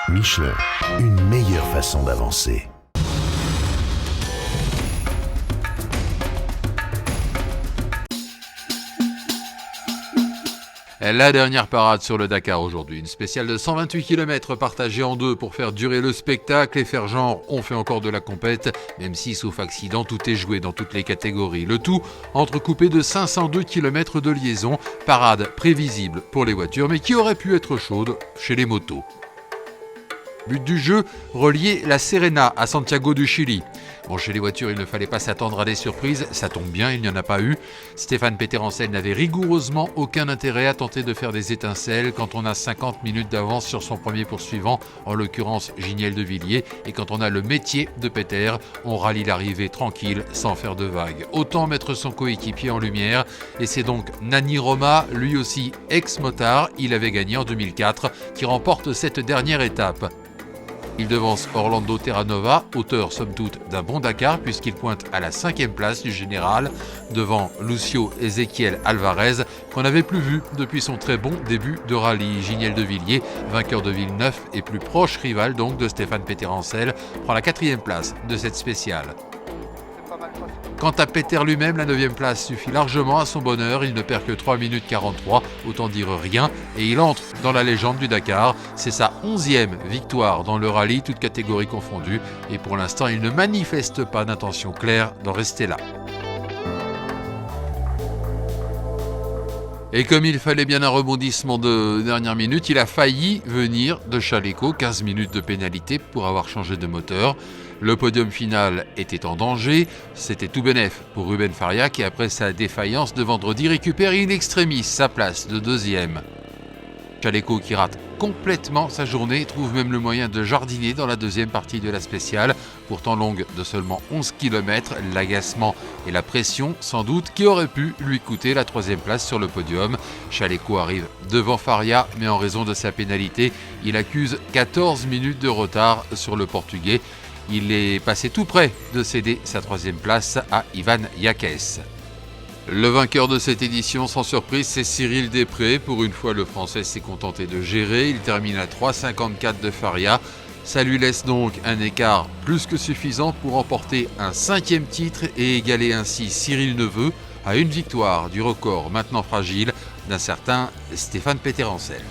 Michelin, une meilleure façon d'avancer. La dernière parade sur le Dakar aujourd'hui, une spéciale de 128 km partagée en deux pour faire durer le spectacle et faire genre on fait encore de la compète, même si sauf accident tout est joué dans toutes les catégories. Le tout entrecoupé de 502 km de liaison, parade prévisible pour les voitures mais qui aurait pu être chaude chez les motos. But du jeu, relier la Serena à Santiago du Chili. Bon, chez les voitures, il ne fallait pas s'attendre à des surprises, ça tombe bien, il n'y en a pas eu. Stéphane Peterhansel n'avait rigoureusement aucun intérêt à tenter de faire des étincelles quand on a 50 minutes d'avance sur son premier poursuivant, en l'occurrence Giniel de Villiers, et quand on a le métier de Peter, on rallie l'arrivée tranquille, sans faire de vagues. Autant mettre son coéquipier en lumière, et c'est donc Nani Roma, lui aussi ex-motard, il avait gagné en 2004, qui remporte cette dernière étape. Il devance Orlando Terranova, auteur somme toute d'un bon Dakar puisqu'il pointe à la 5e place du général devant Lucio Ezequiel Alvarez qu'on n'avait plus vu depuis son très bon début de rallye. Giniel de Villiers, vainqueur de Villeneuve et plus proche rival donc de Stéphane Peterhansel, prend la 4e place de cette spéciale. Quant à Peter lui-même, la 9e place suffit largement à son bonheur, il ne perd que 3 minutes 43, autant dire rien, et il entre dans la légende du Dakar. C'est sa 11e victoire dans le rallye, toutes catégories confondues, et pour l'instant il ne manifeste pas d'intention claire d'en rester là. Et comme il fallait bien un rebondissement de dernière minute, il a failli venir de Chaleco, 15 minutes de pénalité pour avoir changé de moteur. Le podium final était en danger, c'était tout bénef pour Ruben Faria qui après sa défaillance de vendredi récupère in extremis sa place de 2e. Chaleco qui rate complètement sa journée trouve même le moyen de jardiner dans la 2e partie de la spéciale, pourtant longue de seulement 11 km, l'agacement et la pression sans doute qui auraient pu lui coûter la 3e place sur le podium. Chaleco arrive devant Faria mais en raison de sa pénalité, il accuse 14 minutes de retard sur le Portugais. Il est passé tout près de céder sa 3e place à Ivan Yaques. Le vainqueur de cette édition, sans surprise, c'est Cyril Després. Pour une fois, le Français s'est contenté de gérer. Il termine à 3,54 de Faria. Ça lui laisse donc un écart plus que suffisant pour remporter un 5e titre et égaler ainsi Cyril Neveu à une victoire du record maintenant fragile d'un certain Stéphane Peterhansel.